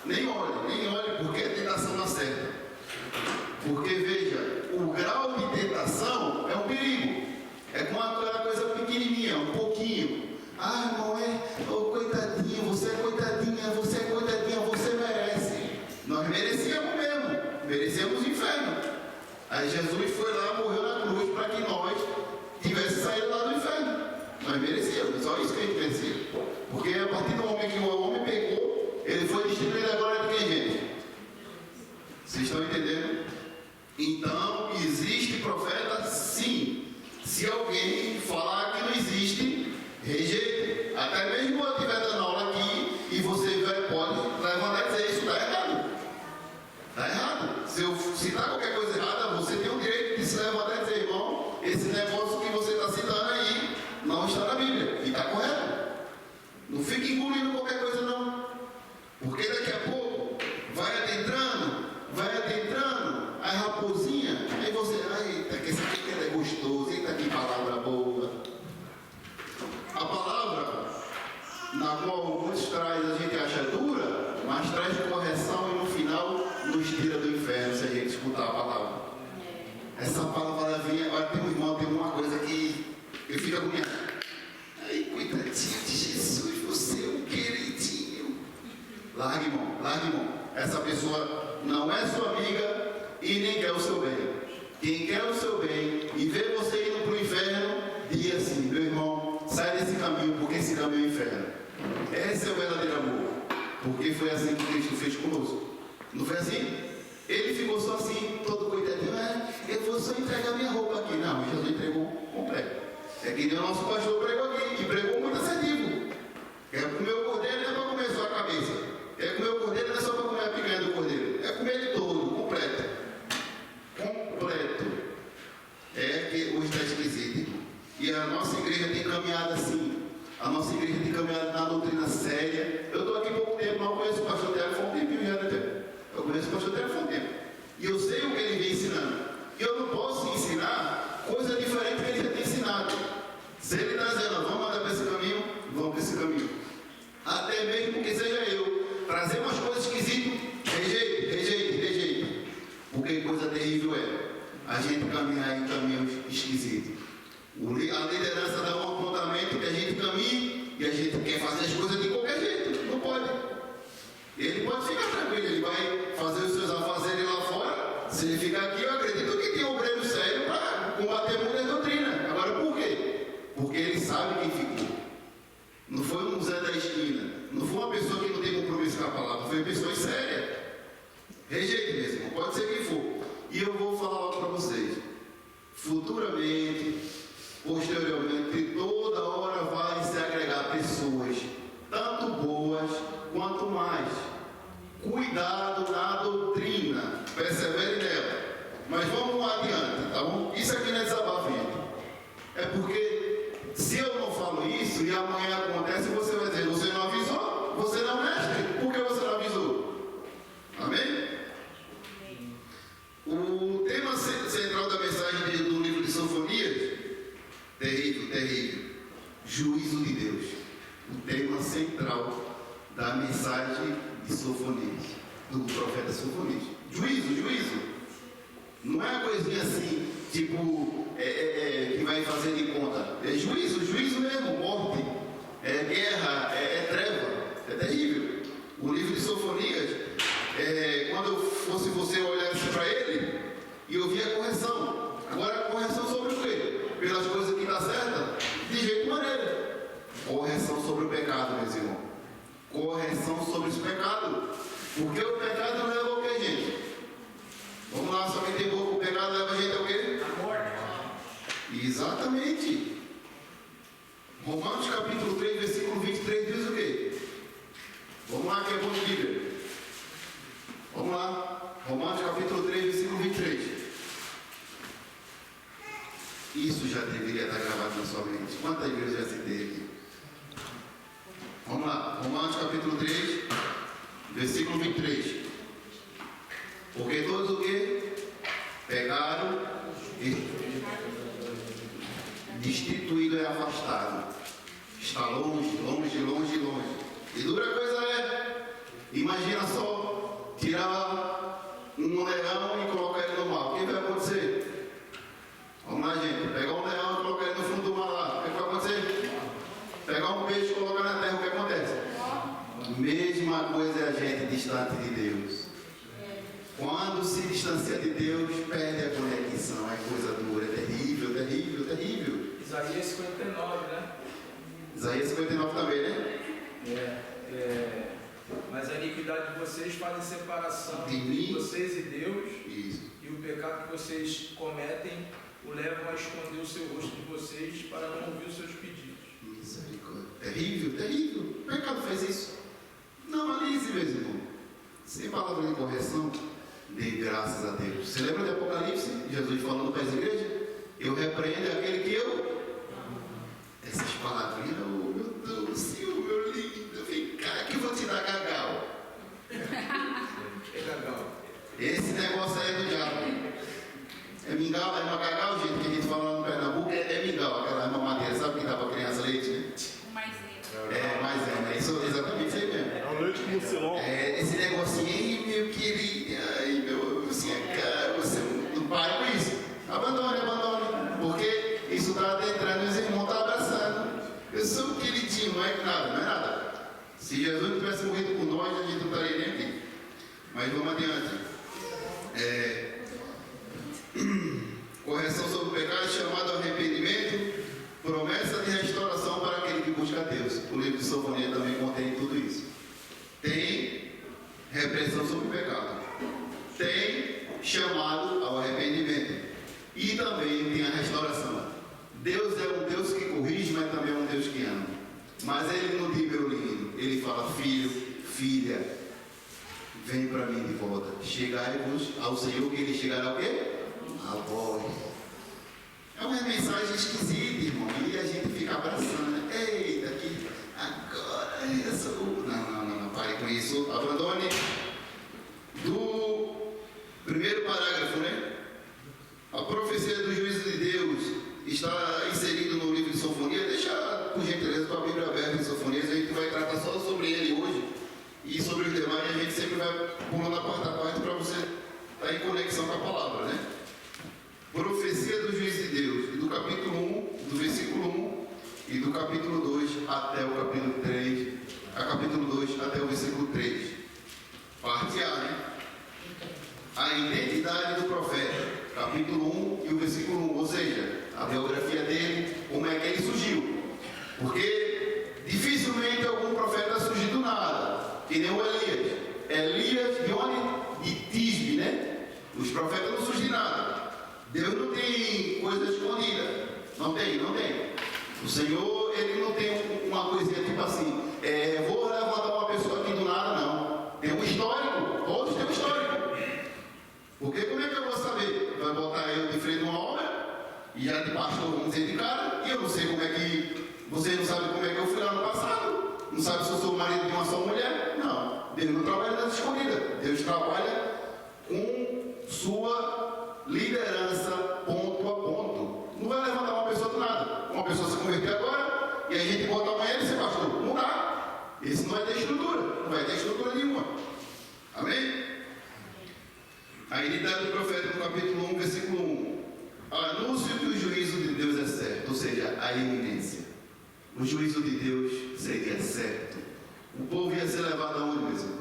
nem olhe, porque a tentação não acerta. Porque veja, o grau de tentação é um perigo. É como aquela coisa pequenininha, um pouquinho. Ah, não é? Oh, coitadinho, você é coitadinha, você merece. Nós merecíamos mesmo, merecíamos o inferno. Aí Jesus foi lá, morreu na cruz para que nós tivéssemos saído lá do inferno. Nós merecíamos, só isso que a gente merecia. Porque a partir do momento que o homem pecou, ele foi distribuído agora de quem, gente? Vocês estão entendendo? Então, existe profeta sim. Se alguém falar que não existe, rejeite. Até mesmo eu estiver dando aula aqui e você pode levantar e dizer: isso está errado. Está errado. Se está qualquer coisa errada, você tem o direito de se levantar e dizer: irmão, esse negócio que você está citando aí não está na Bíblia. E está correto. Não fique engolindo qualquer coisa, não. Porque daqui a pouco vai adentrando, aí raposinha, aí você, eita, que esse aqui é gostoso, eita, que palavra boa. A palavra na qual muitos traz, a gente acha dura, mas traz correção e no final nos tira do inferno se a gente escutar a palavra. Essa palavra vinha, agora tem um irmão, tem uma coisa que eu fico agoniado. Ai, coitadinho de Jesus, você é um queridinho. Largue, irmão. Essa pessoa não é sua amiga e nem quer o seu bem. Quem quer o seu bem e vê você indo para o inferno, diga assim: meu irmão, sai desse caminho, porque esse caminho é o inferno. Esse é o verdadeiro amor. Porque foi assim que Cristo fez conosco. Não foi assim? Ele ficou só assim, todo coitadinho: eu vou só entregar minha roupa aqui. Não, Jesus entregou completo. É que nem o nosso pastor pregou aqui, e pregou muito assertivo. Quer comer o cordeiro, não é para comer só a cabeça. Quer comer o cordeiro, não é só para comer a picanha do cordeiro. É comer ele todo, completo. É que hoje está esquisito, irmão. E a nossa igreja tem caminhado assim. A nossa igreja tem caminhado na doutrina séria. Eu estou aqui há pouco tempo, mas eu conheço o pastor Tiago faz um tempinho já, né? Eu conheço o pastor Tiago faz um tempo. E eu sei o que ele vem ensinando. E eu não posso ensinar coisa diferente do que ele já tem ensinado. Se ele está dizendo: vamos andar para esse caminho, vamos para esse caminho. Até mesmo porque seja eu trazer umas coisas esquisitas, rejeite. Porque coisa terrível é a gente caminhar em caminhos esquisitos. A liderança dá um apontamento que a gente caminha e a gente quer fazer as coisas de qualquer jeito. Não pode. Ele pode ficar tranquilo, ele vai fazer os seus afazeres lá fora. Se ele ficar aqui, eu acredito que tem um obreiro sério para combater muita doutrina. Agora, por quê? Porque ele sabe quem ficou. Não foi um Zé da esquina. Não foi uma pessoa que não tem compromisso com a palavra. Foi uma pessoa séria. Rejeite mesmo, pode ser quem for. E eu vou falar algo para vocês. Futuramente, posteriormente, toda hora vai se agregar pessoas, tanto boas quanto mais. Cuidado na doutrina, persevere nela. Mas vamos adiante, tá bom? Isso aqui não é desabafo, gente. É porque se eu não falo isso e amanhã acontece, você vai dizer: você não avisou? Você não é mestre? Por que você não avisou? Amém? O tema central da mensagem do livro de Sofonias, terrível, juízo de Deus. O tema central da mensagem de Sofonias, do profeta Sofonias. Juízo. Não é uma coisinha assim, tipo, que vai fazer de conta. É juízo mesmo, morte, é guerra, é treva, é terrível. O livro de Sofonias, quando fosse você olhasse para ele e ouvir a correção. Agora, a correção sobre o quê? Pelas coisas que dá certa? De jeito maneira. Correção sobre o pecado, meus irmãos. Correção sobre os pecados. Porque o pecado leva ao quê, gente? Vamos lá, só quem tem boca, o pecado leva a gente ao quê? A morte. Exatamente. Romanos capítulo 3, versículo 23 diz o quê? Vamos lá, que é bom de Bíblia. Vamos lá. Romanos capítulo 3, versículo 23. Isso já deveria estar gravado na sua mente. Quantas vezes eu já citei aqui? Vamos lá. Romanos capítulo 3, versículo 23. Porque todos o quê? Pecaram e destituído é afastado. Está longe. E dura coisa é. Imagina Imagina só tirar um leão e colocar ele no mar. O que vai acontecer? Vamos lá, gente. Pegar um leão e colocar ele no fundo do mar lá. O que vai acontecer? Pegar um peixe e colocar na terra. O que acontece? Mesma coisa é a gente distante de Deus. Quando se distancia de Deus, perde a conexão. É coisa dura. É terrível, terrível, terrível. Isaías 59, né? Isaías 59 também, né? Mas a iniquidade de vocês faz separação de mim, vocês e Deus. Isso. E o pecado que vocês cometem o levam a esconder o seu rosto de vocês para não ouvir os seus pedidos. Misericórdia. Terrível, terrível. O pecado faz isso. Não analise, meus irmãos. Sem palavra de correção, dê graças a Deus. Você lembra de Apocalipse? Jesus falando para as igrejas? Eu repreendo aquele que eu... Essas palavrinhas, oh, meu Deus do céu, meu lindo, vem cá que eu vou te dar gagal. É gagal. Esse negócio aí é do diabo. É mingau, é uma gagal, gente, que a gente fala lá no Pernambuco, é mingau, aquela mamadeira, sabe que dá para criança leite, né? Maisena, isso, exatamente isso aí mesmo. É um leite com mucilon. Esse negocinho aí, meu querido, ai, meu, assim, cara, você não para com isso. Abandone, porque isso está adentrando e os irmãos estão abraçando. Eu sou um queridinho, não é nada. Se Jesus não tivesse morrido por nós, a gente não estaria nem aqui. Mas vamos adiante. Correção sobre o pecado, chamado ao arrependimento, promessa de restauração para aquele que busca a Deus. O livro de Sofonia também contém tudo isso. Tem repreensão sobre o pecado. Tem chamado ao arrependimento. E também tem a restauração. Deus é um Deus que corrige, mas também é um Deus que ama. Mas Ele não diz, meu lindo. Ele fala, filho, filha, vem para mim de volta. Chegai-vos ao Senhor, que Ele chegará o quê? A vós. É uma mensagem esquisita, irmão. E a gente fica abraçando. Eita, que agora eu sou... Não, pare com isso. Abandone. Do primeiro parágrafo, né? A profecia do juízo de Deus está inserido no livro de Sofonia. Deixa, por gentileza, com a Bíblia aberta em Sofonias. A gente vai tratar só sobre ele hoje. E sobre os demais, a gente sempre vai pulando a quarta parte para você estar em conexão com a palavra, né? Profecia do juízo de Deus, do capítulo 1, do versículo 1 e do capítulo 2 até o capítulo 3, capítulo 2 até o versículo 3. Parte A, né? A identidade do profeta, capítulo 1 e o versículo 1, ou seja, a biografia dele, como é que ele surgiu. Porque dificilmente algum profeta surge do nada, que nem o Elias. Elias de onde? De Tisbe, né? Os profetas não surgem de nada. Deus não tem coisa escondida. Não tem. O Senhor, Ele não tem uma coisinha tipo assim, vou levantar uma pessoa aqui do nada, não. Tem um histórico, todos têm um histórico. Porque como é que eu vou saber? Vai botar eu de frente a uma obra, e já de pastor, vamos dizer, de cara, e eu não sei como é que, vocês não sabem como é que eu fui lá no passado, não sabe se eu sou o marido de uma só mulher, não. Deus não trabalha nessa escondida, Deus trabalha com sua liderança ponto a ponto. Não vai levantar uma pessoa do nada. Uma pessoa se converter agora e a gente botar amanhã ele ser pastor. Não dá. Esse não vai ter estrutura. Não vai ter estrutura nenhuma. Amém? A identidade do profeta no capítulo 1, versículo 1. Anúncio que o juízo de Deus é certo. Ou seja, a iminência. O juízo de Deus seria certo. O povo ia ser levado aonde mesmo?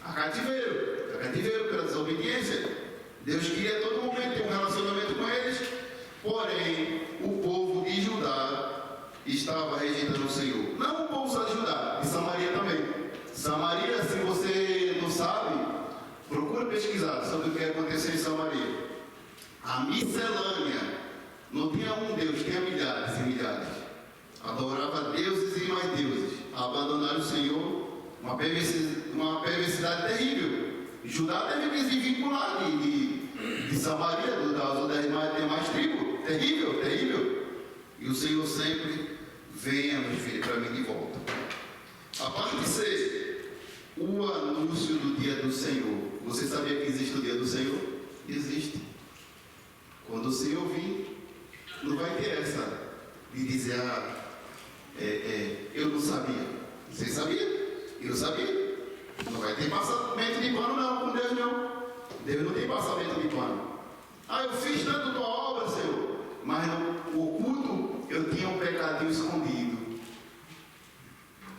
A cativeiro pela desobediência. Deus queria a todo momento ter um relacionamento com eles, porém o povo de Judá estava rejeitando o Senhor. Não o povo só de Judá, de Samaria também. Samaria, se você não sabe, procura pesquisar sobre o que aconteceu em Samaria. A miscelânea não tinha um Deus, tinha milhares e milhares. Adorava deuses e mais deuses. Abandonaram o Senhor, uma perversidade terrível. Judá teve que se vincular de Samaria, das demais tribos. Terrível. E o Senhor sempre venha, meu filho, para mim de volta. A parte C, o anúncio do dia do Senhor. Você sabia que existe o dia do Senhor? Existe. Quando o Senhor vir, não vai ter essa de dizer, eu não sabia. Você sabia? Eu sabia. Não vai ter passamento de pano não, com Deus não. Deus não tem passamento de pano. Ah, eu fiz tanto tua obra, Senhor, mas no oculto eu tinha um pecadinho escondido.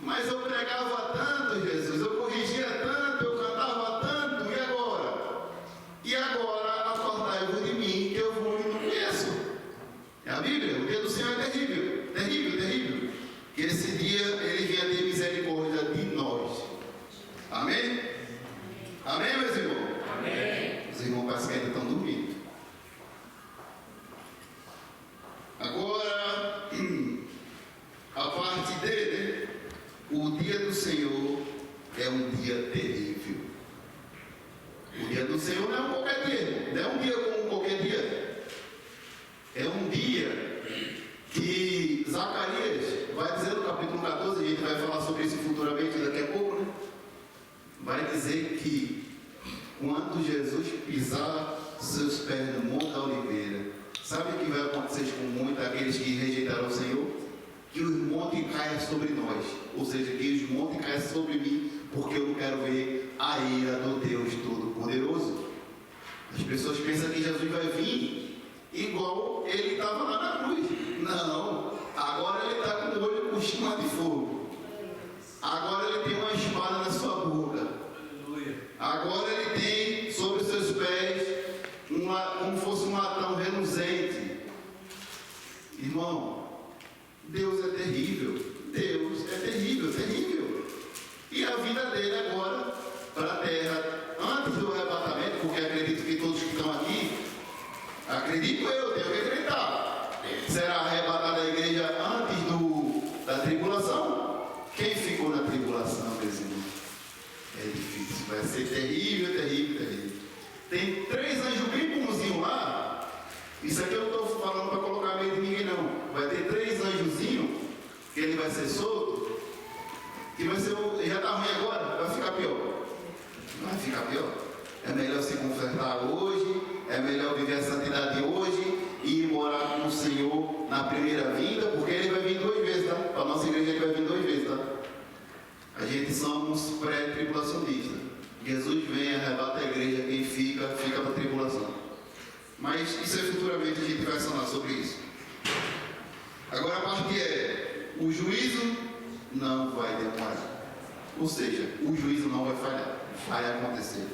Mas eu pregava tanto, Jesus, eu corrigia tanto, eu cantava tanto, e agora? E agora, acordai-vos de mim, que eu vou e não conheço. É a Bíblia, o dia do Senhor é terrível, terrível, terrível. Que esse dia ele venha ter misericórdia de nós. Amém? Amém, meus irmãos? Amém. Os irmãos parecem que ainda estão dormindo. Agora, a parte dele, o dia do Senhor é um dia terrível. O dia do Senhor não é um qualquer dia, não é um dia como qualquer dia. É um dia que Zacarias vai dizer no capítulo 14, a gente vai falar sobre isso futuramente daqui a pouco, né? Vai dizer que quando Jesus pisar seus pés no Monte da Oliveira, sabe o que vai acontecer com muitos daqueles que rejeitaram o Senhor? Que os montes caem sobre nós, ou seja, que os montes caem sobre mim, porque eu não quero ver a ira do Deus Todo-Poderoso. As pessoas pensam que Jesus vai vir igual ele estava lá na cruz. Não, agora ele está com o olho com chama de fogo. Agora ele tem uma espada na sua boca. Agora ele tem sobre os seus pés como fosse um latão reluzente. Irmão, Deus é terrível. Deus é terrível, terrível. E a vida dele agora para a terra, antes do arrebatamento, porque acredito que todos que estão aqui, acredito eu, tenho que acreditar, será arrebatada a igreja antes da tribulação. Quem ficou na tribulação, meus irmãos? É difícil, vai ser terrível, terrível, terrível. Tem 3 anjos bem bonzinhos lá. Isso aqui eu não estou falando para colocar medo de ninguém não. Vai ter 3 anjozinhos, que ele vai ser solto, que vai ser, já está ruim agora, vai ficar pior. Vai ficar pior. É melhor se consertar hoje, é melhor viver a santidade hoje e ir morar com o Senhor na primeira vinda, porque ele vai vir 2 vezes, tá? Para a nossa igreja ele vai vir 2 vezes, tá? A gente somos pré-tribulacionistas. Jesus vem, arrebata a igreja, quem fica, fica para a tribulação. Mas isso é futuramente, a gente vai falar sobre isso. Agora a parte é, o juízo não vai demorar. Ou seja, o juízo não vai falhar, vai acontecer.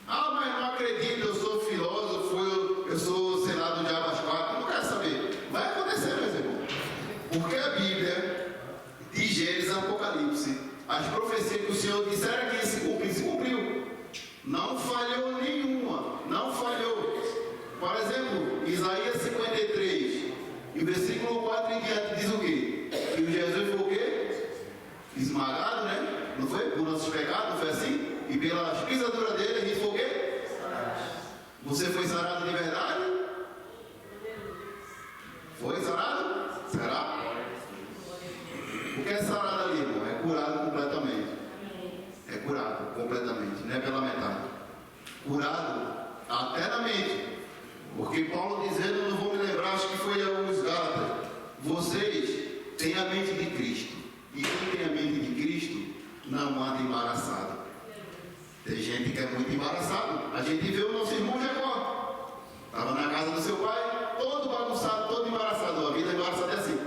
Ah, mas não acredito, eu sou filósofo, eu sou, sei lá, do diabo às 4, não quero saber. Vai acontecer, meus irmãos. Porque a Bíblia, de Gênesis a Apocalipse, as profecias que o Senhor disse era que se cumpriu. Não falhou nenhuma, não falhou. Por exemplo, Isaías 53, e o versículo 4 em diante diz o quê? Que o Jesus foi o quê? Esmagado, né? Não foi? Por nossos pecados, não foi assim? E pelas pisaduras dele, a gente foi o quê? Você foi sarado de verdade? Foi sarado? Será? O que é sarado ali, irmão? É curado completamente. É curado completamente, não é pela metade. Curado até na mente. Porque Paulo dizendo, não vou me lembrar, acho que foi aos Gálatas, vocês têm a mente de Cristo. E quem tem a mente de Cristo não anda embaraçado. Tem gente que é muito embaraçado. A gente vê o nosso irmão Jacó. Estava na casa do seu pai, todo bagunçado, todo embaraçado. A vida embaraçada é assim.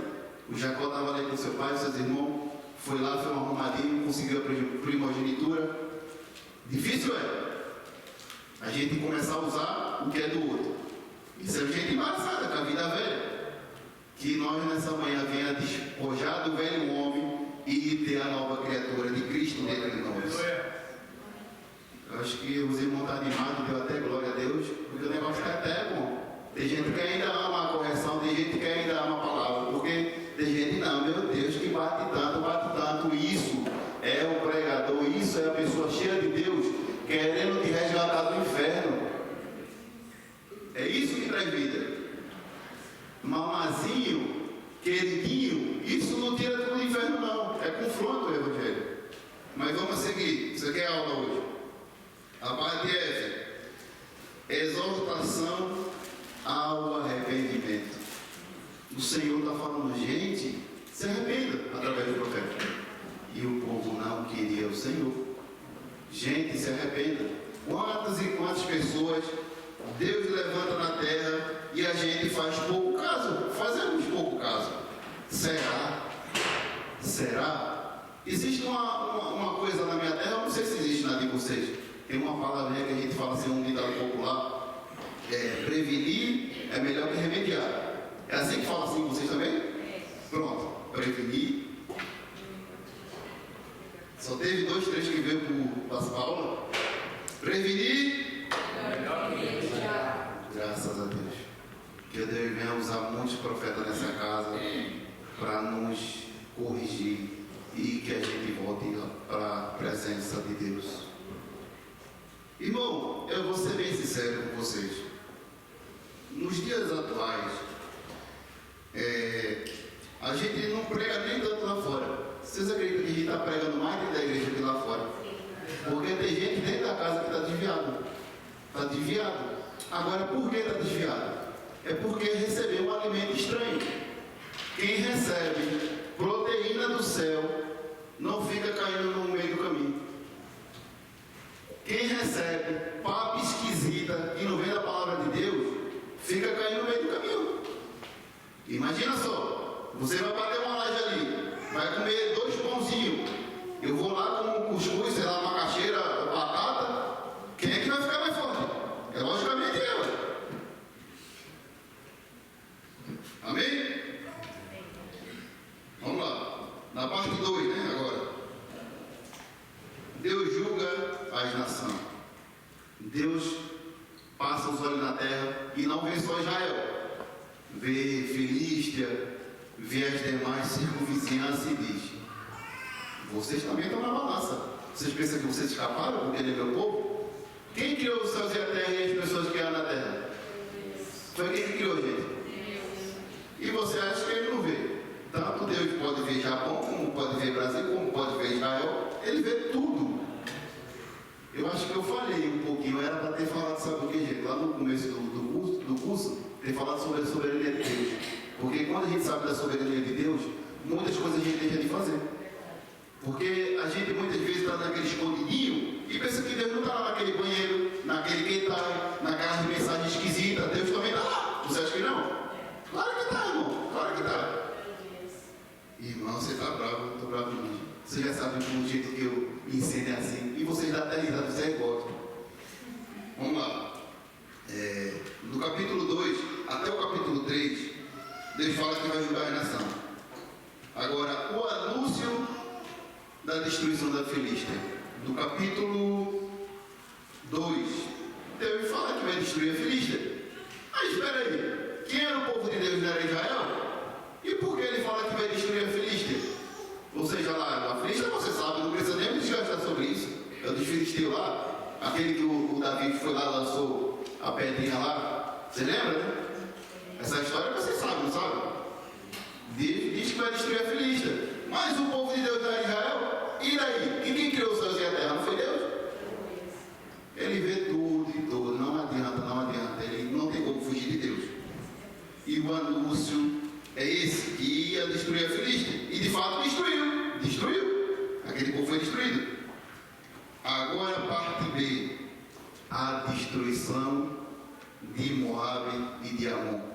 O Jacó estava ali com seu pai, seus irmãos. Foi lá, foi um arrumadinho, conseguiu a primogenitura. Difícil é a gente começar a usar o que é do outro. Isso é gente embaraçada, com a vida velha. Que nós nessa manhã venha despojar do velho homem e ter a nova criatura de Cristo dentro de nós. Eu acho que os irmãos estão animados, deu até glória a Deus, porque o negócio está até bom. Tem gente que ainda ama a correção, tem gente que ainda ama a palavra, porque tem gente, não, meu Deus, que bate tanto, isso é o pregador, isso é a pessoa cheia de Deus, querendo te resgatar do inferno. É isso que traz vida. Mamazinho, queridinho, isso não tira tudo do inferno não, é confronto o Evangelho. Mas vamos seguir, isso aqui é aula hoje. A parte F, exortação ao arrependimento. O Senhor está falando, gente, se arrependa através do profeta. E o povo não queria o Senhor. Gente, se arrependa. Quantas e quantas pessoas Deus levanta na terra e a gente faz pouco caso? Fazemos pouco caso. Será? Será? Existe uma coisa na minha terra, eu não sei se existe na de vocês. Tem uma palavrinha que a gente fala assim, um ditado popular. Prevenir é melhor que remediar. É assim que fala assim vocês também? Pronto. Prevenir. Só teve 2, 3 que veio por Pastor Paula. Prevenir. Melhor que remediar. Graças a Deus. Que Deus venha usar muitos profetas nessa casa para nos corrigir e que a gente volte para a presença de Deus. Irmão, eu vou ser bem sincero com vocês. Nos dias atuais, a gente não prega nem tanto lá fora. Vocês acreditam que a gente está pregando mais dentro da igreja que lá fora? Porque tem gente dentro da casa que está desviado. Está desviado. Agora, por que está desviado? É porque recebeu um alimento estranho. Quem recebe proteína do céu não fica caindo no meio do caminho. Quem recebe papo esquisita e não vem da palavra de Deus, fica caindo no meio do caminho. Imagina só, você vai bater uma laje ali, vai comer 2 pãozinhos. Eu vou lá com um cuscuz, sei lá, macaxeira, batata. Quem é que vai ficar mais forte? É logicamente ela. Amém? Vamos lá. Na parte 2, né? Agora. Deus julga as nações. Deus passa os olhos na terra e não vê só Israel. Vê Filístia, vê as demais circunvizinhanças e diz: vocês também estão na balança. Vocês pensam que vocês escaparam porque ele é meu povo? Quem criou os céus e a terra e as pessoas que há na terra? Foi quem que criou, gente? E você acha que ele não vê? Tanto Deus pode ver Japão, como pode ver Brasil, como pode ver Israel. Ele vê tudo. Eu acho que eu falei um pouquinho. Era para ter falado, sabe o que, gente? Lá no começo do curso, ter falado sobre a soberania de Deus. Porque quando a gente sabe da soberania de Deus, muitas coisas a gente deixa de fazer. Porque a gente muitas vezes está naquele escondidinho e pensa que Deus não está lá naquele banheiro, naquele quental, naquelas mensagens esquisitas. Deus também está lá. Você acha que não? Claro que está, irmão. Claro que está. Irmão, você está bravo, eu estou bravo mesmo. Você já sabe o jeito que eu ensino é assim. E vocês dão até risada, você gostam. Vamos lá. Do capítulo 2 até o capítulo 3, Deus fala que vai julgar a nação. Agora, o anúncio da destruição da Filístia. Do capítulo 2, Deus fala que vai destruir a Filístia. Mas espera aí, quem era o povo de Deus? Não era Israel? E por que ele fala que vai destruir a Filístia? Ou seja, lá, a Filístia você sabe, não precisa nem me desgastar sobre isso. É o dos filisteus lá, aquele que o Davi foi lá, lançou a pedrinha lá. Você lembra, né? Essa história você sabe, não sabe? Diz que vai destruir a Filístia. Mas o povo de Deus era Israel. E daí? E quem criou os céus e a terra? Não foi Deus? Ele vê tudo e tudo. Não adianta, não adianta. Ele não tem como fugir de Deus. E o anúncio é esse, que ia destruir a Filístia. E de fato destruiu. Destruiu. Aquele povo foi destruído. Agora parte B. A destruição de Moabe e de Amon.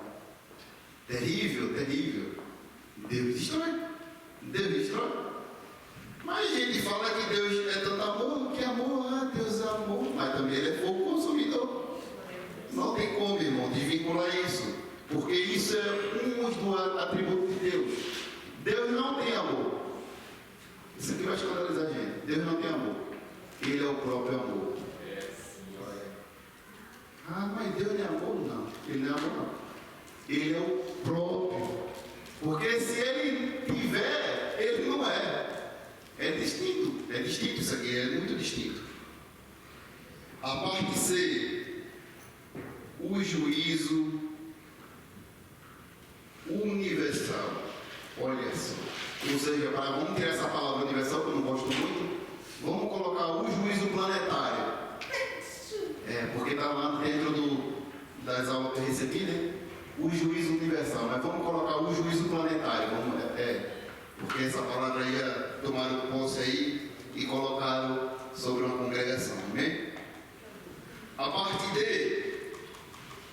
Terrível, terrível. Deus destrói. Deus destrói. Mas a gente fala que Deus é tanto amor, que amor, Deus é amor. Mas também ele é fogo consumidor. Não tem como, irmão, desvincular isso. Porque isso é um dos atributos de Deus. Deus não tem amor. Isso aqui vai escandalizar a gente. Deus não tem amor. Ele é o próprio amor. Ah, mas Deus não é amor? Não. Ele não é amor, não. Ele é o próprio. Porque se ele tiver, ele não é. É distinto. É distinto isso aqui. É muito distinto. A parte C. O juízo universal. Olha só. Ou seja, vamos tirar essa palavra universal que eu não gosto muito. Vamos colocar o juízo planetário. Porque está lá dentro das aulas que eu recebi, né? O juízo universal. Mas vamos colocar o juízo planetário. Porque essa palavra aí tomaram posse aí e colocaram sobre uma congregação, amém? A partir dele,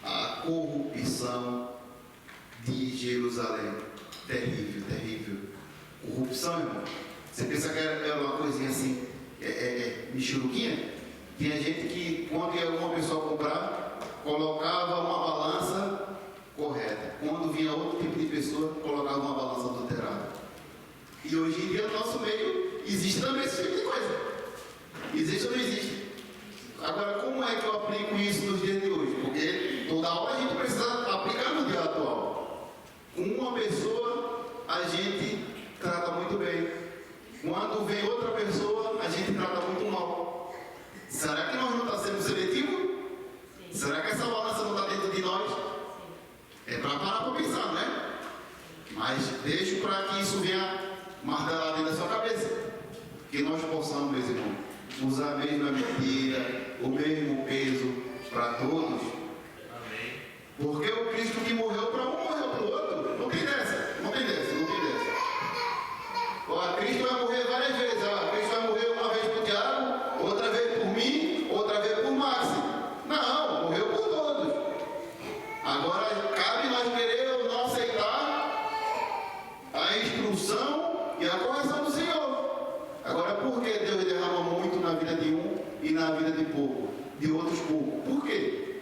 a corrupção de Jerusalém. Terrível, terrível. Corrupção, irmão. Você pensa que era uma coisinha assim, michuruquinha? Tinha gente que, quando ia uma pessoa comprar, colocava uma balança correta. Quando vinha outro tipo de pessoa, colocava uma balança adulterada. E hoje em dia, no nosso meio, existe também esse tipo de coisa. Existe ou não existe? Agora, como é que eu aplico isso nos dias de hoje? Porque toda hora a gente precisa aplicar no dia atual. Com uma pessoa, a gente trata muito bem. Quando vem outra pessoa, a gente trata muito mal. Será que nós não estamos sendo seletivos? Será que essa balança não está dentro de nós? É para parar para pensar, né? Mas deixo para que isso venha martelar dentro da sua cabeça. Que nós possamos, meus irmãos, usar a mesma medida, o mesmo peso para todos. Amém. Porque o Cristo que morreu para um, morreu para o outro. Não tem dessa, não tem dessa, não tem dessa. Ó, Cristo vai morrer várias vezes. Ó, Cristo vai morrer uma vez por Tiago, outra vez por mim, outra vez por Maxi. Não, morreu por todos. Agora, cabe nós querer ou não aceitar a instrução e a correção do Senhor. Agora, por que Deus derrama muito na vida de um e na vida de outros pouco? Por quê?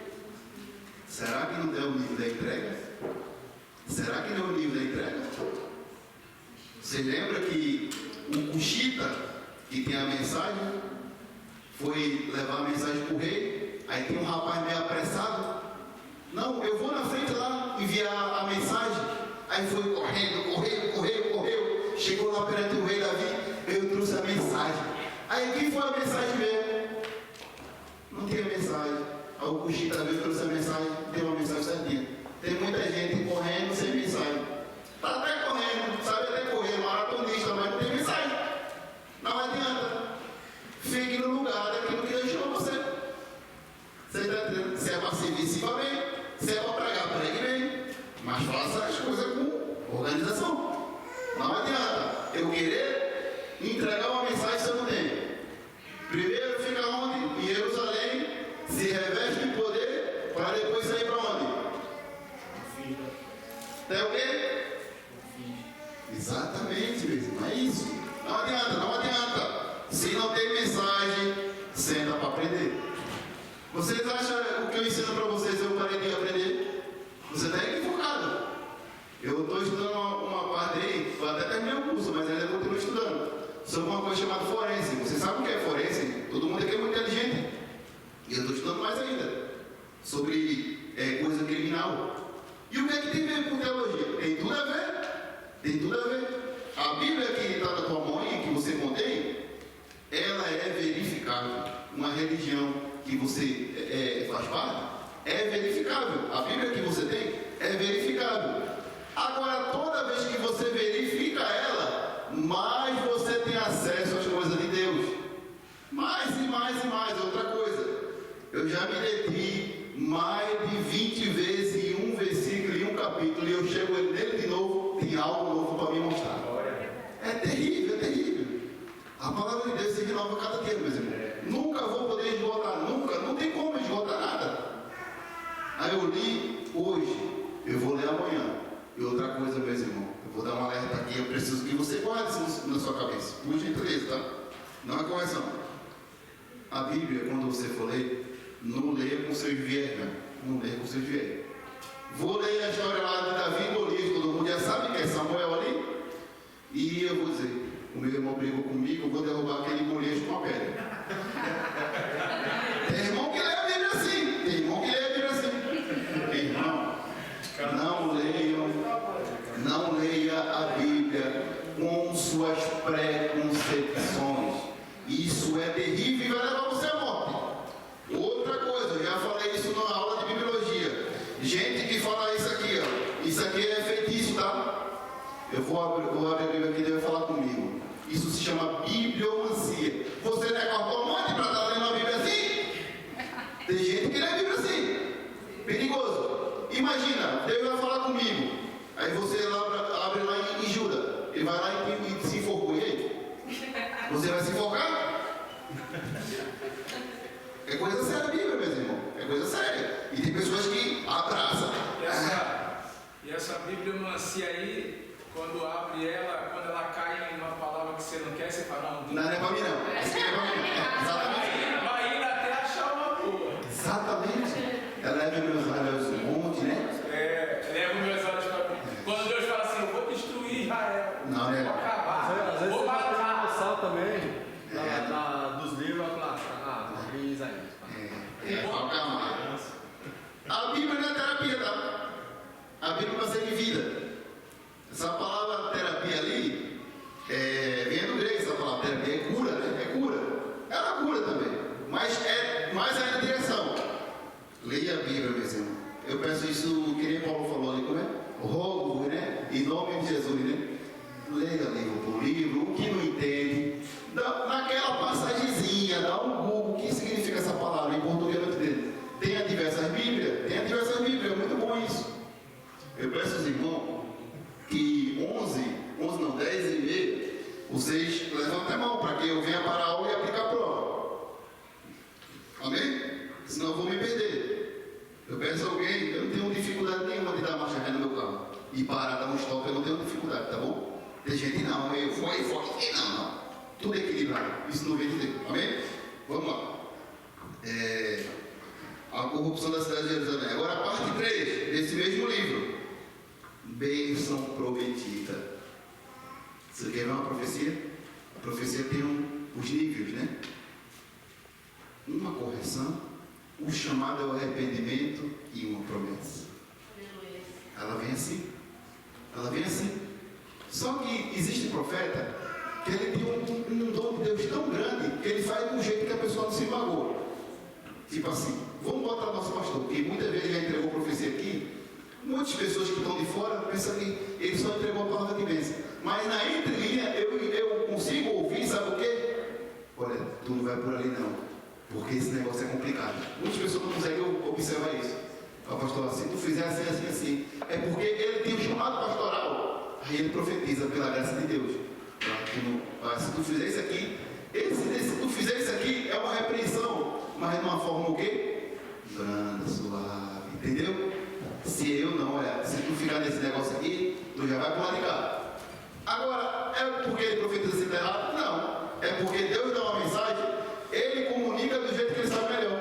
Será que não é o nível da entrega? Será que não é o nível da entrega? Você lembra que o Cuxita, que tem a mensagem, foi levar a mensagem para o rei, aí tem um rapaz meio apressado. Não, eu vou na frente lá enviar a mensagem. Aí foi correu. Chegou lá perante o rei Davi, eu trouxe a mensagem. Aí quem foi a mensagem mesmo? Não tinha mensagem. Aí o Cuxita veio, trouxe a mensagem, deu uma mensagem certinha. Tem muita gente correndo sem mensagem. Está até correndo, sabe até correr, maratonista, mas não tem mensagem. Não adianta. Fique no lugar daquilo que Deus chamou você. Você está entendendo? Se é para servir, sirva bem. Se é para pregar, pregue bem. Mas faça as coisas com organização. Não adianta eu querer entregar uma mensagem se eu não tenho. Primeiro fica onde? Em Jerusalém, se reveste de poder, para depois sair para onde? Até o quê? Exatamente, mesmo. É isso. Não adianta, não adianta. Se não tem mensagem, senta para aprender. Vocês acham o que eu ensino para vocês eu parei de aprender? Você está equivocado. Eu estou estudando uma parte aí, eu até terminei o curso, mas ainda continuo estudando, sobre uma coisa chamada forense. Você sabe o que é forense? Todo mundo aqui é muito inteligente. E eu estou estudando mais ainda, sobre coisa criminal. E o que é que tem a ver com teologia? Tem tudo a ver. Tem tudo a ver. A Bíblia que está na tua mão e que você contém, ela é verificável. Uma religião que você faz parte é verificável. A Bíblia que você tem é verificável. Agora, toda vez que você verifica ela, mais você tem acesso às coisas de Deus. Mais e mais e mais. Outra coisa, eu já me detive mais de 20 vezes em um versículo, em um capítulo, e eu chego nele de novo, tem algo novo para me mostrar. É terrível, é terrível. A palavra de Deus se renova cada dia, meus irmãos. Nunca vou poder esgotar, nunca, não tem como esgotar nada. Aí eu li hoje, eu vou ler amanhã. E outra coisa, meus irmãos, eu vou dar um alerta aqui, eu preciso que você guarde isso na sua cabeça. Por gentileza, tá? Não é correção. A Bíblia, quando você for ler, não leia com seus viés, não leia com seus viés. Vou ler a história lá de Davi e Golias, todo mundo já sabe que é Samuel ali. E eu vou dizer, o meu irmão brigou comigo, eu vou derrubar aquele Golias com a pedra. Tem irmão que lê a Bíblia assim, tem irmão que lê a Bíblia assim. Irmão, não leia a Bíblia com suas preconcepções. Isso é terrível e vai levar você à morte. Outra coisa, eu já falei isso na aula de bibliologia. Gente que fala isso aqui, ó. Isso aqui é feitiço, tá? Eu vou abrir a Bíblia aqui e ele vai falar comigo. Isso se chama bibliomancia. Você não é cartomante para estar lendo a Bíblia assim? Abraça. E essa bibliomancia aí, quando abre ela, quando ela cai em uma palavra que você não quer, você fala, Não é pra mim não. Essa aqui é pra mim. Exatamente. vai indo até achar uma boa. Exatamente. Ela leva meus olhos um monte, né? Leva meus olhos para mim. Quando Deus fala assim, eu vou destruir Israel. Não, né? Vou acabar. Às vezes Vou você vai ter uma matar. noção também dos livros, vai falar, abri Isaías. Calma. A Bíblia não é terapia, tá? A Bíblia é um conceito de vida. Essa palavra terapia ali, vem do grego essa palavra terapia, é cura, né? É cura. Ela cura também, mas é mais ainda a direção. Leia a Bíblia, meu irmão. Eu peço isso, que nem Paulo falou ali, como é? Rogo, né? Em nome de Jesus, né? Leia livro por livro, o que não entende, naquela passagemzinha, dá um Google, o que significa essa palavra em português, não entendo. Tem a diversas Bíblias, é muito bom isso. Eu peço aos irmãos que 11 não, 10 e meia, vocês levantem a mão para que eu venha para a aula e aplicar a prova. Amém? Senão eu vou me perder. Eu peço a alguém, eu não tenho dificuldade nenhuma de dar marcha ré no meu carro. E parar, dar um stop, eu não tenho dificuldade, tá bom? Tem gente não, eu foi, não. Tudo equilibrado. Isso não vem de Deus. Amém? Vamos lá. A corrupção da cidade de Jerusalém. Agora a parte 3 desse mesmo livro. Bênção prometida. Você quer ver uma profecia? A profecia tem os níveis, né? Uma correção, o chamado ao arrependimento e uma promessa. Ela vem assim. Só que existe profeta que ele tem um dom de Deus tão grande que ele faz de um jeito que a pessoa não se magoa. Tipo assim, vamos botar nosso pastor, que muitas vezes já entregou profecia aqui. Muitas pessoas que estão de fora pensam que ele só entregou a palavra de bênção. Mas na entrelinha eu consigo ouvir, sabe o quê? Olha, tu não vai por ali não, porque esse negócio é complicado. Muitas pessoas não conseguem observar isso. O pastor, se tu fizer assim, é porque ele tem um chamado pastoral. Aí ele profetiza pela graça de Deus. Se tu fizer isso aqui, se tu fizer isso aqui, é uma repreensão, mas de uma forma o quê? Branda, suave, entendeu? Se eu não, se tu ficar nesse negócio aqui, tu já vai pro lado de cá. Agora, é porque ele profetiza assim errado? Não. É porque Deus dá uma mensagem, ele comunica do jeito que ele sabe melhor.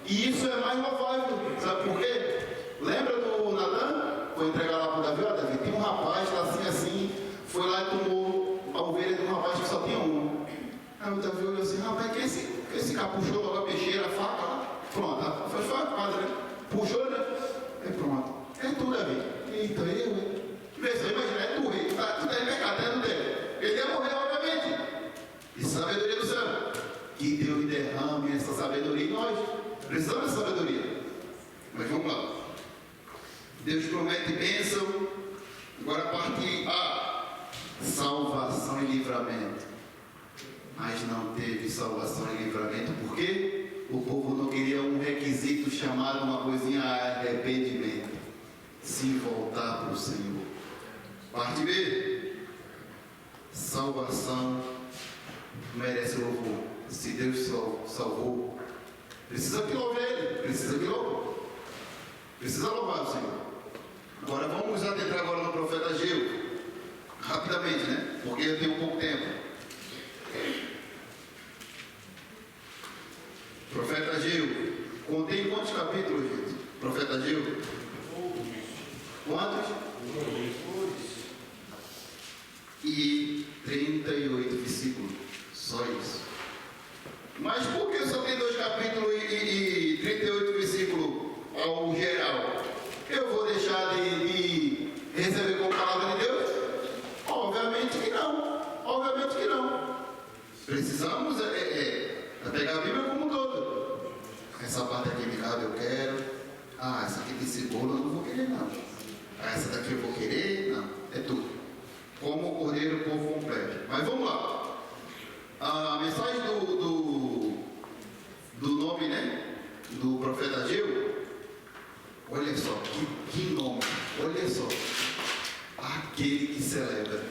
E isso é mais louvável. Sabe por quê? Lembra do Natan? Foi entregar lá para o Davi, Davi, tem um rapaz lá assim, foi lá e tomou a ovelha de um rapaz que só tinha um. Aí o Davi olhou assim, rapaz, que esse cara puxou logo a peixeira, a faca lá, pronto, foi a quadra, né? Puxou, né? É pronto. É tu, Davi. Eita, eu. Vê só, imagina, é tu, rei, tu tá em pecado, é do dele. Ele ia morrer, obviamente. E sabedoria do céu. Que Deus derrame essa sabedoria em nós. Precisamos dessa sabedoria. Mas vamos lá. Deus promete bênção. Agora a parte A. Salvação e livramento. Mas não teve salvação e livramento. Por quê? O povo não queria um requisito chamado uma coisinha arrependimento. Se voltar para o Senhor. Parte B. Salvação merece louvor. Se Deus salvou, precisa que louve Ele. Precisa que louve. Precisa louvar o Senhor. Agora vamos adentrar agora no profeta Ageu. Rapidamente, né? Porque eu tenho pouco tempo. Profeta Ageu. Contém quantos capítulos, gente? Profeta Ageu? Quantos? E 38 versículos. Só isso. Mas por que só tem 2 capítulos e 38 versículos ao geral? Eu vou deixar de receber como palavra de Deus? Obviamente que não. Obviamente que não. Precisamos pegar a Bíblia como um todo. Essa parte aqui me cabe, eu quero. Essa aqui tem cebola, eu não vou querer não. Essa daqui eu vou querer, não. É tudo. Como o cordeiro, o povo completo. Mas vamos lá. A mensagem do nome, né? Do profeta Ageu. Olha só, que nome. Olha só. Aquele que celebra.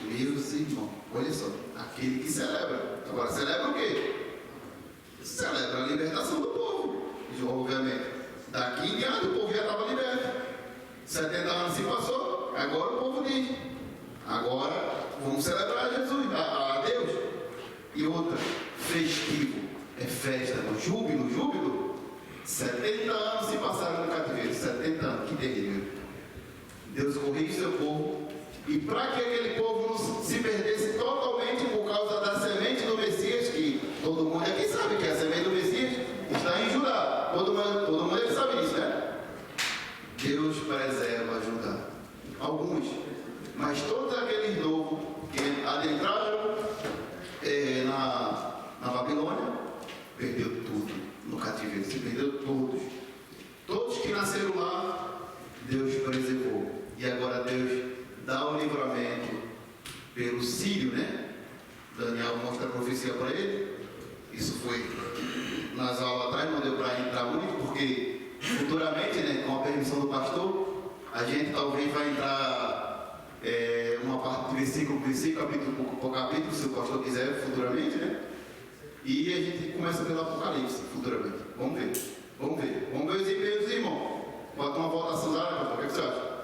Meus irmãos. Olha só. Aquele que celebra. Agora, celebra o quê? Celebra a libertação do povo. Obviamente. Daqui em diante o povo já está vamos celebrar Jesus, a Deus. E outra, festivo, é festa, júbilo, júbilo. 70 anos se passaram no cativeiro, 70 anos, que terrível. Deus corrige seu povo, e para que aquele povo não se perdesse totalmente por causa da semente do Messias, que todo mundo aqui sabe que a semente do Messias está em Judá. Todo mundo aqui sabe disso, né? Deus preserva Judá. Alguns, mas todos aqueles novos que adentraram na Babilônia, perdeu tudo no cativeiro, se perdeu todos. Todos que nasceram lá, Deus preservou. E agora Deus dá o livramento pelo Sírio, né? Daniel mostra a profecia para ele. Isso foi nas aulas atrás, não deu para entrar muito, porque futuramente, né, com a permissão do pastor, a gente talvez vai entrar uma parte de versículo por versículo, capítulo por capítulo, se o pastor quiser, futuramente, né? E a gente começa pelo Apocalipse, futuramente. Vamos ver. Vamos ver os e-mails, irmão. Bota uma votação lá, pastor. O que você acha?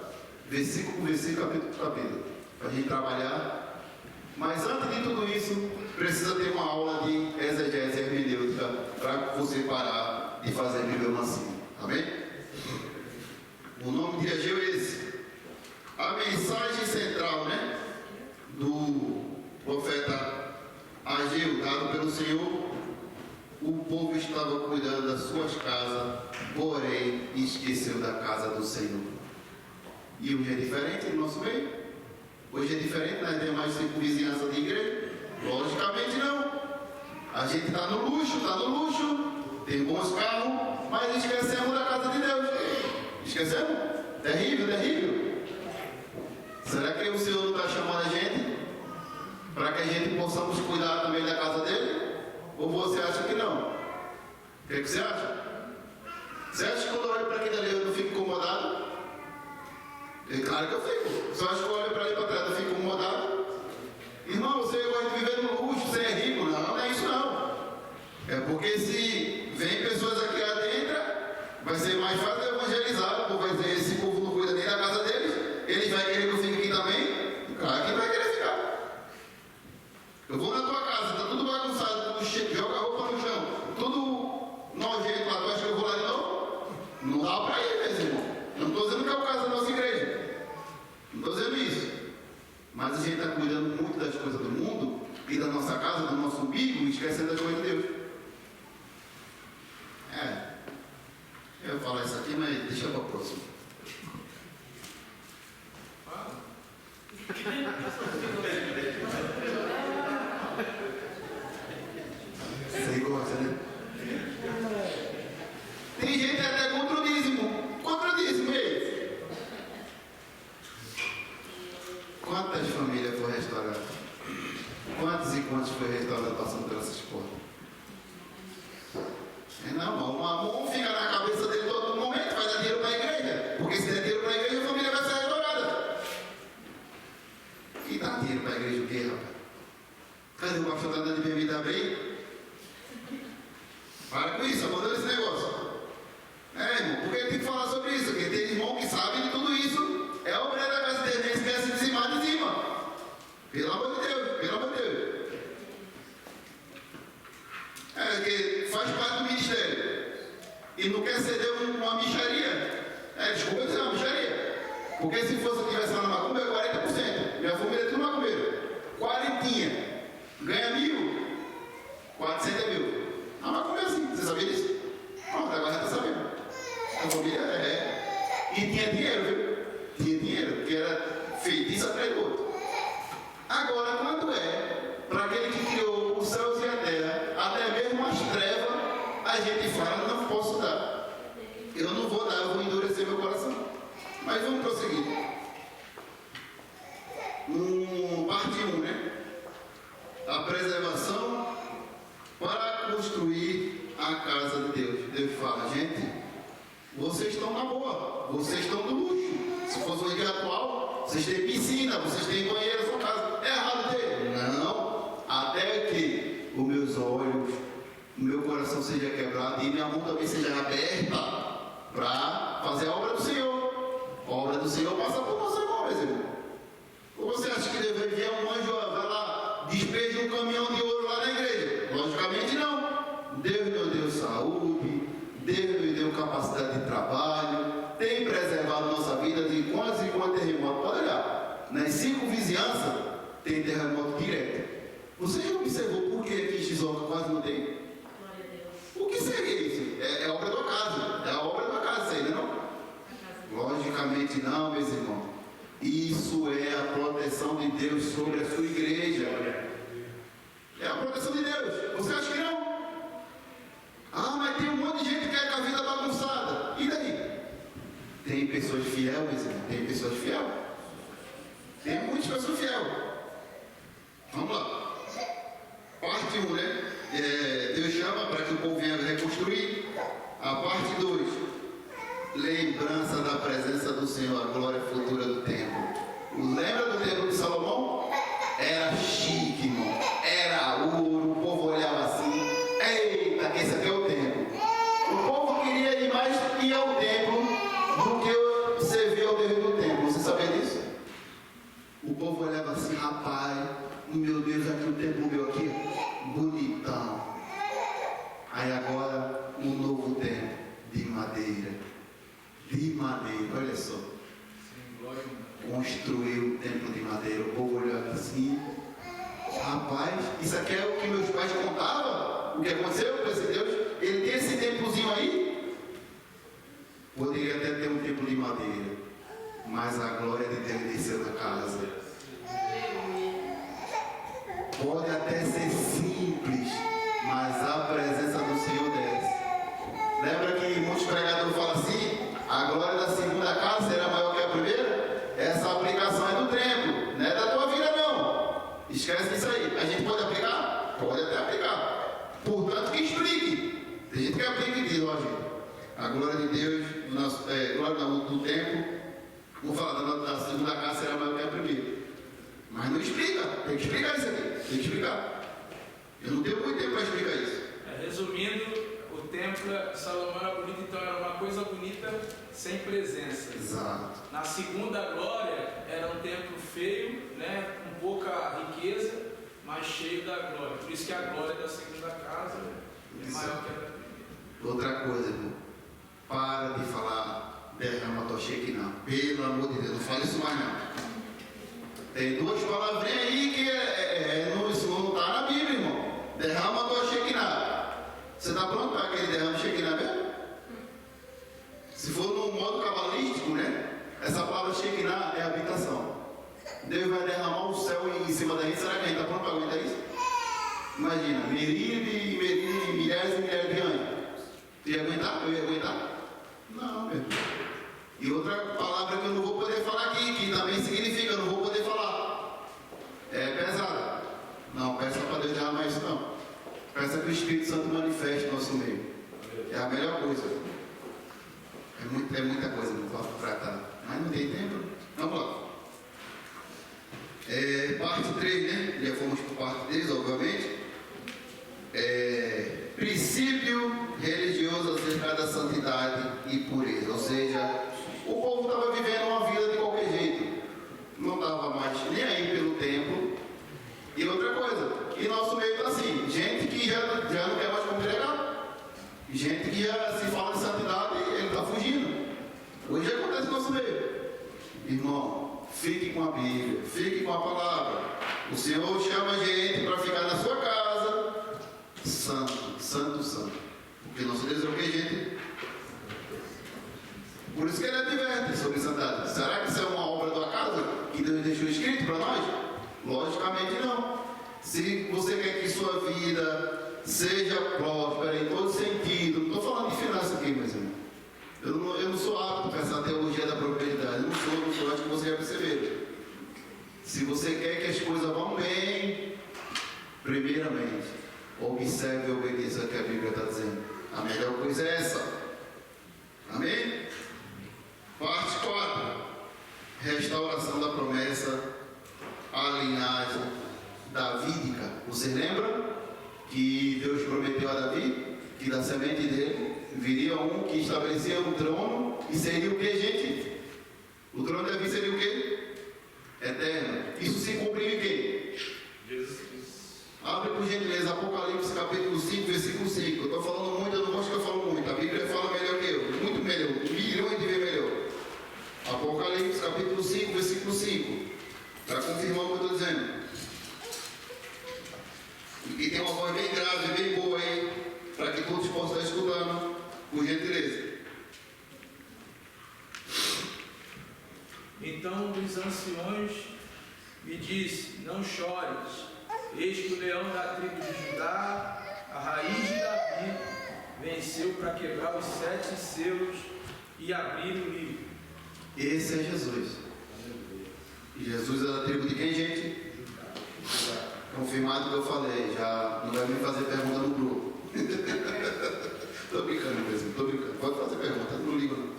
Versículo por versículo, capítulo por capítulo. Para a gente trabalhar. Mas antes de tudo isso, precisa ter uma aula de exegese hermenêutica para você parar de fazer bibliomancia. Amém? O nome de Ageu é esse. A mensagem central, né, do profeta Ageu, dado pelo Senhor: o povo estava cuidando das suas casas, porém esqueceu da casa do Senhor. E hoje é diferente no nosso meio? Hoje é diferente nas demais circunvizinhanças de igreja? Logicamente não. A gente está no luxo, tem bons carros, mas esquecemos da casa de Deus. Esquecemos? Terrível, terrível. Será que o Senhor não está chamando a gente para que a gente possamos cuidar também da casa dele? Ou você acha que não? O que você acha? Você acha que quando eu olho para aqui dali eu não fico incomodado? É claro que eu fico. Você acha que eu olho para ali para trás eu fico incomodado? Irmão, você gosta de viver no luxo, você é rico? Não, não é isso não. É porque se vem pessoas aqui adentro, vai ser mais fácil evangelizar, porque vai dizer, esse povo não cuida nem da casa deles, eles vão querer que eu fique aqui também? Claro que vai querer ficar. Eu vou na tua casa, tá tudo bagunçado, tudo cheio, joga a roupa no chão, tudo nojento lá, tu acha que eu vou lá de novo? Não dá para ir, meus irmãos. Não estou dizendo que é o caso da nossa igreja. Não estou dizendo isso. Mas a gente está cuidando muito das coisas do mundo e da nossa casa, do nosso umbigo, esquecendo das coisas de Deus. Eu vou falar isso aqui, mas deixa para o próximo. Você gosta, né? Tem gente até contra o dízimo. Contra o dízimo, ei. Quantas famílias foram restauradas? Quantos e quantos foram restaurados passando pelas portas? Não, o mamão fica na cabeça dele todo momento, vai dar dinheiro para a igreja. Porque se der dinheiro para a igreja, a família vai ser restaurada. E dá dinheiro para a igreja o quê, rapaz? Cadê o pastor está dando de bebida bem? Para com isso, abandona esse negócio. Irmão, porque tem que falar sobre isso, porque tem irmão que sabe de tudo isso. É o obreiro da casa dele, nem esquece de dizimar de cima. Pelo amor de Deus, pelo amor de Deus. Que faz parte do ministério e não quer ceder uma micharia. Desculpa dizer uma micharia. Porque se fosse eu tivesse lá na macumba, é 40%. Minha família é tudo macumbeiro. 40. Ganha 1.000. 400 mil. A macumba é assim. Você sabia disso? Pronto, agora já está sabendo. A família E tinha dinheiro, viu? Tinha dinheiro, porque era feitiço atrás do outro. Agora, quando para aquele que criou os céus e a terra, até mesmo as trevas, a gente fala, não posso dar. Eu não vou dar, eu vou endurecer meu coração. Mas vamos prosseguir. Parte 1, né? A preservação para construir a casa de Deus. Deus fala, gente, vocês estão na boa, vocês estão no luxo. Se fosse uma igreja atual, vocês têm piscina, vocês têm banheiro, sua casa. É errado ter? Não. Até que os meus olhos, o meu coração seja quebrado e minha mão também seja aberta para fazer a obra do Senhor. A obra do Senhor passa por nossas mãos, meu irmão. Ou você acha que deve enviar um anjo, vai lá, despeja um caminhão de ouro lá na igreja? Logicamente não. Deus nos deu saúde, Deus nos deu capacidade de trabalho, tem preservado nossa vida de quantos e quantos terremotos. Pode olhar, nas 5 vizinhanças tem terremoto direto. Você já observou por que aqui em Shizuoka quase não tem? O que seria isso? É a obra do acaso. É a obra do acaso, isso aí, não? Logicamente não, meus irmãos. Isso é a proteção de Deus sobre a sua igreja. É a proteção de Deus. Você acha que não? Ah, mas tem um monte de gente que quer com a vida bagunçada. E daí? Tem pessoas fiéis, meus irmãos. Tem pessoas fiéis. Tem muitas pessoas fiéis. Vamos lá. Parte 1, né? Deus chama para que o povo venha reconstruir. A parte 2, lembrança da presença do Senhor, a glória futura do templo. Lembra do templo de Salomão? Era chique, irmão. Era ouro, o povo olhava assim. Eita, que esse aqui é o templo. O povo queria ir mais ir ao templo do que servir ao Deus do templo. Você sabia disso? O povo olhava assim, rapaz, meu Deus, aqui o templo meu aqui, bonitão. Aí agora, um novo templo de madeira. De madeira, olha só. Construiu o templo de madeira. O povo olhava assim. Rapaz, isso aqui é o que meus pais contavam? O que aconteceu com esse Deus? Ele tem esse templozinho aí? Poderia até ter um templo de madeira, mas a glória de Deus desceu na casa. Pode até ser simples, mas a presença do Senhor desce. Lembra que muitos pregadores falam assim: a glória da segunda casa será maior que a primeira? Essa aplicação é do templo, não é da tua vida não. Esquece disso aí. A gente pode aplicar? Pode até aplicar. Portanto, que explique. Tem gente que aplica e diz, ó, gente, a glória de Deus, glória do templo, vou falar da segunda casa será maior que a primeira. Mas não explica, tem que explicar isso aqui, tem que explicar. Eu não tenho muito tempo para explicar isso. Resumindo, o templo de Salomão era bonito, então era uma coisa bonita sem presença. Exato. Na segunda glória era um templo feio, né, com pouca riqueza, mas cheio da glória. Por isso que a glória da segunda casa é maior que a da primeira. Outra coisa, irmão, para de falar derrama tua Shekinah. Pelo amor de Deus, não fala isso mais não. Tem 2 palavrinhas aí que não está na Bíblia, irmão. Derrama a tua Shekinah. Você está pronto para aquele derrama Shekinah mesmo? Se for no modo cabalístico, né? Essa palavra Shekinah é habitação. Deus vai derramar o céu em cima da gente. Será que a gente está pronto para aguentar isso? Imagina, milhares e milhares de anjos. Tu ia aguentar? Eu ia aguentar? Não, meu. E outra palavra que eu não vou poder falar aqui, que também significa, eu não vou poder falar. É pesada. Não, peça para Deus derramar isso não. Peça que o Espírito Santo manifeste no nosso meio. É a melhor coisa. É muita coisa para tratar. Mas não tem tempo. Vamos lá. Parte 3, né? Já fomos para parte 3, obviamente. Princípio religioso acerca da santidade e pureza. Ou seja, o povo estava vivendo uma vida de qualquer jeito. Não estava mais nem aí pelo templo. E outra coisa, e nosso meio está assim, gente que já não quer mais congregar. Gente que já se fala de santidade, ele está fugindo. Hoje acontece no nosso meio. Irmão, fique com a Bíblia, fique com a palavra. O Senhor chama a gente para ficar na sua casa. Santo, santo, santo. Porque nosso Deus é o que, gente? Por isso que ele adverte sobre santidade. Será que isso é uma obra do acaso que Deus deixou escrito para nós? Logicamente não. Se você quer que sua vida seja próspera em todo sentido, não estou falando de finanças aqui, meus irmãos. Eu não sou apto para essa teologia da prosperidade. Não sou, acho que você já percebeu. Se você quer que as coisas vão bem, primeiramente, observe e obedeça o que a Bíblia está dizendo. A melhor coisa é essa. Amém? Parte 4. Restauração da promessa, a linhagem davídica. Você lembra que Deus prometeu a Davi que da semente dele viria um que estabelecia um trono e seria o que, gente? O trono de Davi seria o que? Eterno. Isso se cumpriu em quem? Abre por gentileza Apocalipse capítulo 5, versículo 5. Eu estou falando muito, eu não gosto que eu falo muito. A Bíblia fala melhor que eu, muito melhor, milhões de vezes melhor. Apocalipse capítulo 5, versículo 5. Para confirmar o que eu estou dizendo. E tem uma voz bem grave, bem boa aí, para que todos possam estar escutando, por gentileza. Então os anciões me disse: não chores, eis que o leão da tribo de Judá, a raiz de Davi, venceu para quebrar os 7 selos e abrir o livro. Esse é Jesus. E Jesus é da tribo de quem, gente? Confirmado que eu falei, já não vai me fazer pergunta no grupo. Estou brincando mesmo, estou brincando. Pode fazer pergunta, não ligo não.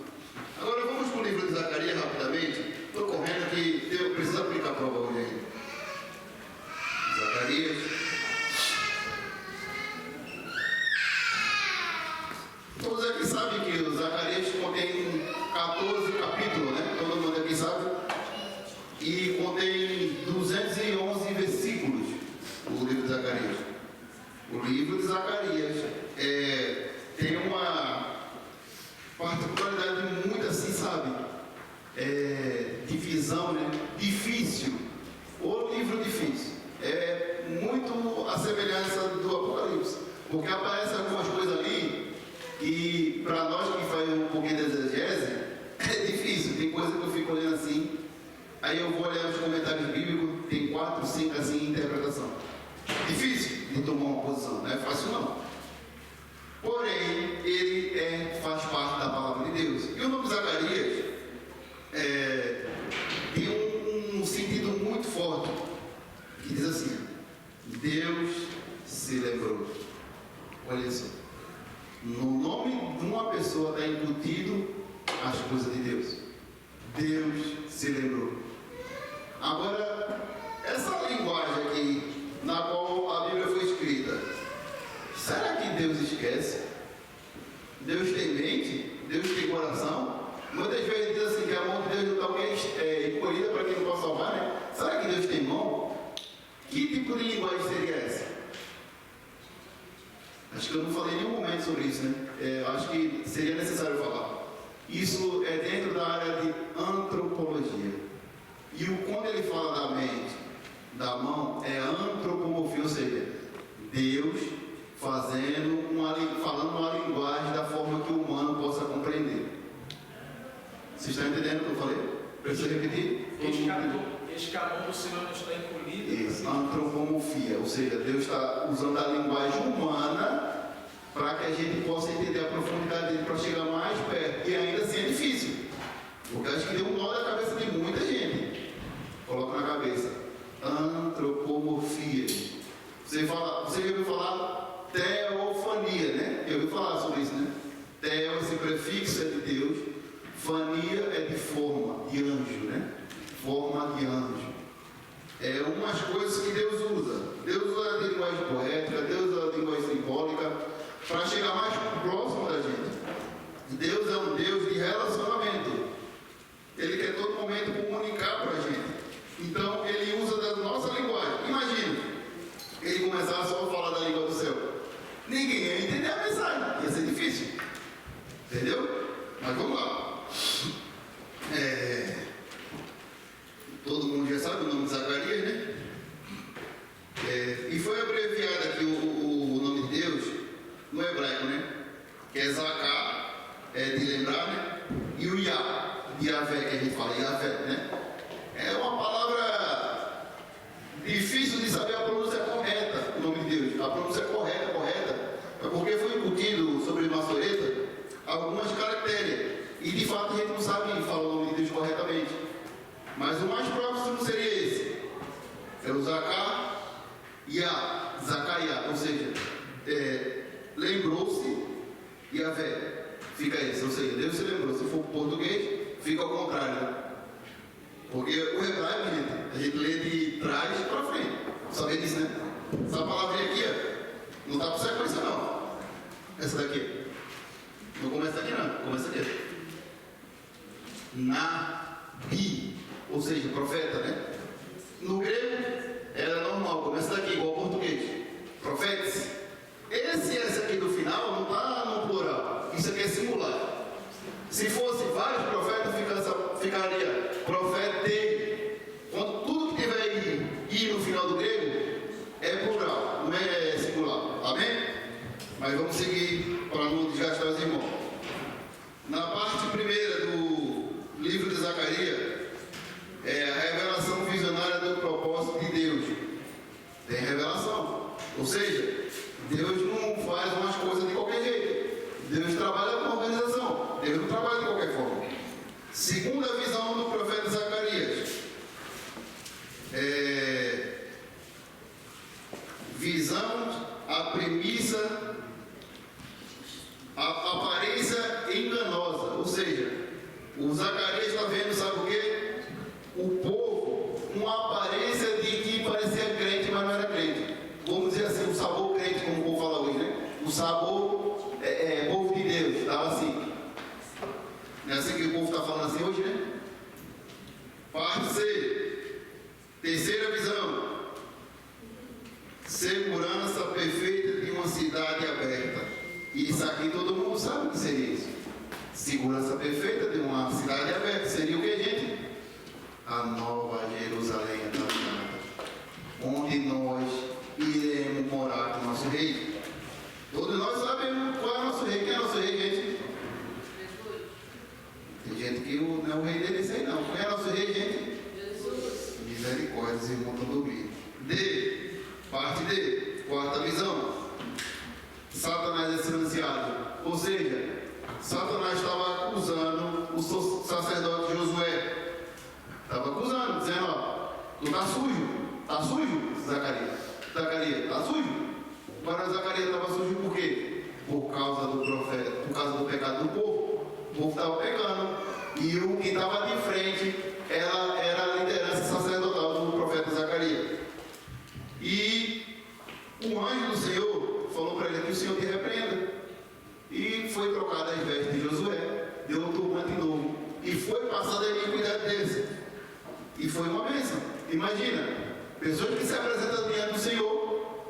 Agora vamos para o livro de Zacarias rapidamente. Estou correndo aqui, eu preciso aplicar a prova hoje aí. Zacarias. Todos aqui sabem que o Zacarias contém 14 capítulos, né? Todo mundo aqui sabe. E contém 211 versículos, o livro de Zacarias. O livro de Zacarias tem uma particularidade muito assim, sabe? Divisão, né? Difícil. O livro difícil. É muito a semelhança do Apocalipse. Porque aparecem algumas coisas ali e para nós que faz um pouquinho de exegese, é difícil. Tem coisa que eu fico olhando assim. Aí eu vou olhar os comentários bíblicos, tem 4, 5 assim, interpretação. Difícil de tomar uma posição, não é fácil não. Porém, ele faz parte da palavra de Deus. E o nome de Zacarias tem um sentido muito forte, que diz assim: Deus se lembrou. Olha só. No nome de uma pessoa está incutido as coisas de Deus. Deus se lembrou. Agora, essa linguagem aqui, na qual a Bíblia foi escrita, será que Deus esquece? Deus tem mente? Deus tem coração? Muitas vezes diz assim que a mão de Deus não está alguém encolhida para quem não pode salvar, né? Será que Deus tem mão? Que tipo de linguagem seria essa? Acho que eu não falei em nenhum momento sobre isso, né? Acho que seria necessário falar. Isso é dentro da área de antropologia. E quando ele fala da mente, da mão, é antropomorfia, ou seja, Deus falando uma linguagem da forma que o humano possa compreender. Vocês estão entendendo o que eu falei? Precisa repetir? Eis que a mão do Senhor não está encolhida. Isso, antropomorfia, ou seja, Deus está usando a linguagem humana para que a gente possa entender a profundidade dele, para chegar mais perto. E ainda assim é difícil, porque acho que deu um nó na cabeça de muita gente. Coloca na cabeça, antropomorfia. Você já ouviu falar teofania, né? Já ouviu falar sobre isso, né? Teo, esse prefixo é de Deus, fania é de forma, de anjo, né? Forma de anjo. É umas coisas que Deus usa. Deus usa a linguagem poética, Deus usa a linguagem simbólica para chegar mais próximo da gente. Deus é um Deus de relacionamento. Ele quer todo momento comunicar para a gente. Então ele usa da nossa linguagem. Imagina, ele começar só a falar da língua do céu. Ninguém ia entender a mensagem. Ia ser difícil. Entendeu? Mas vamos lá. Todo mundo já sabe o nome de Zacarias, né? E foi abreviado aqui o nome de Deus no hebraico, né? Que é Zacá, de lembrar, né? E o Yahvé, que a gente fala, Yahvé, né? É uma palavra difícil de saber a pronúncia correta, o nome de Deus. A pronúncia correta, é porque foi incutido sobre Maçoreta algumas caracteres. E de fato a gente não sabe falar o nome de Deus corretamente. Mas o mais próximo seria esse. É o Zacá, Zacaiá, ou seja, lembrou-se Yahvé. Fica esse, ou seja, Deus se lembrou. Se for português, fica ao contrário, né? Porque o hebraico, gente, a gente lê de trás para frente. Sabia disso, né? Essa palavrinha aqui, ó, não está por sequência, não. Essa daqui. Não começa aqui, não. Começa aqui. Nabi, ou seja, profeta, né? No aqui é singular. Se fosse vários profetas, ficaria profete. Quando tudo que tiver I no final do grego, é plural, não é singular. Amém? Mas vamos seguir para não desgastar os irmãos. Na parte primeira do livro de Zacarias, é a revelação visionária do propósito de Deus. Tem revelação. Ou seja, Deus não faz umas coisas de qualquer jeito. Deus trabalha com organização. Deus não trabalha de qualquer forma. Segunda visão do profeta Zacarias. Visão, a premissa, a aparência enganosa. Ou seja, o Zacarias está vendo, sabe o quê? O povo, uma aparência de que parecia crente, mas não era crente. Vamos dizer assim, o sabor crente, como o povo fala hoje, né? O sabor povo de Deus, estava assim. Não é assim que o povo está falando assim hoje, né? Parte C. Terceira visão. Segurança perfeita de uma cidade aberta. E isso aqui todo mundo sabe o que seria isso. Segurança perfeita de uma cidade aberta. Seria o que, gente? A nova Jerusalém habitada, onde nós iremos morar com o nosso rei. Todos nós sabemos qual é o nosso rei. Quem é o nosso rei, gente? Tem gente que não é o rei dele, sei não. Quem é o nosso rei, gente? Jesus. Misericórdia, os irmãos estão dormindo. D. Parte D. Quarta visão. Satanás é silenciado. Ou seja, Satanás estava acusando o sacerdote Josué. Estava acusando, dizendo, ó, tu tá sujo, Zacarias, tá sujo. Agora Zacarias estava sujo por quê? Por causa do profeta, por causa do pecado do povo. O povo estava pecando, e o que estava de frente era a liderança sacerdotal do profeta Zacarias. E o anjo do Senhor falou para ele que o Senhor te repreenda. E foi trocada as vestes de Josué, deu um turbante novo, e foi passada a iniquidade deles. E foi uma bênção. Imagina, pessoas que se apresentam diante do Senhor